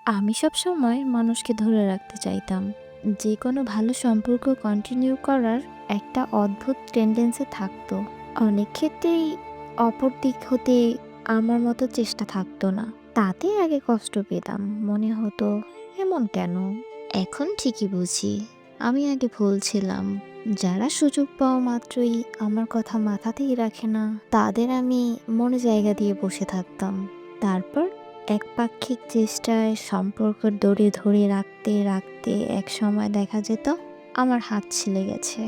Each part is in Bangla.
আমি সবসময় মানুষকে ধরে রাখতে চাইতাম। যে কোনো ভালো সম্পর্ক কন্টিনিউ করার একটা অদ্ভুত টেন্ডেন্সি থাকতো। অনেক ক্ষেত্রেই অপর দিক হতে আমার মতো চেষ্টা থাকতো না। তাতে আগে কষ্ট পেতাম। মনে হতো এমন কেন? এখন ঠিকই বুঝি আমি আগে ভুল ছিলাম। যারা সুযোগ পাওয়া মাত্রই আমার কথা মাথাতেই রাখে না, তাদের আমি মনে জায়গা দিয়ে বসে থাকতাম। তারপর একপাক্ষিক চেষ্টায় সম্পর্ক দড়ি ধরে রাখতে রাখতে এক সময় দেখা যেত আমার হাত ছিলে গেছে,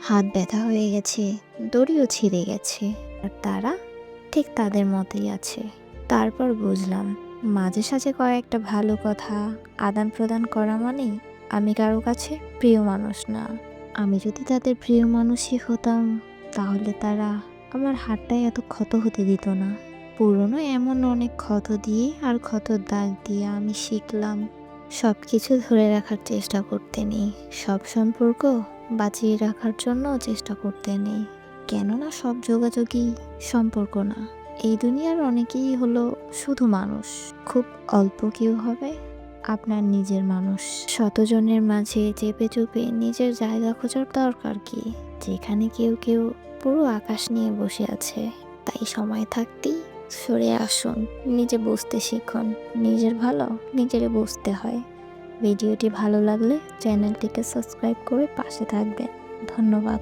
হাত ব্যথা হয়ে গেছে, দড়িও ছিঁড়ে গেছে, আর তারা ঠিক তাদের মতোই আছে। তারপর বুঝলাম মাঝে সাঝে কয়েকটা ভালো কথা আদান প্রদান করা মানে আমি কারো কাছে প্রিয় মানুষ না। আমি যদি তাদের প্রিয় মানুষই হতাম, তাহলে তারা আমার হাতটায় এত ক্ষত হতে দিত না। পুরনো এমন অনেক ক্ষত দিয়ে আর ক্ষতর দাগ দিয়ে আমি শিখলাম সব কিছু ধরে রাখার চেষ্টা করতে নেই, সব সম্পর্ক বাঁচিয়ে রাখার জন্য চেষ্টা করতে নেই। কেননা সব যোগাযোগই সম্পর্ক না। এই দুনিয়ার অনেকেই হলো শুধু মানুষ, খুব অল্প কেউ হবে আপনার নিজের মানুষ। শতজনের মাঝে চেপে চুপে নিজের জায়গা খোঁজার দরকার কি, যেখানে কেউ কেউ পুরো আকাশ নিয়ে বসে আছে। তাই সময় থাকতেই সরে আসুন, নিজে বুঝতে শিখুন। নিজের ভালো নিজেরে বুঝতে হয়। ভিডিওটি ভালো লাগলে চ্যানেলটিকে সাবস্ক্রাইব করে পাশে থাকবেন। ধন্যবাদ।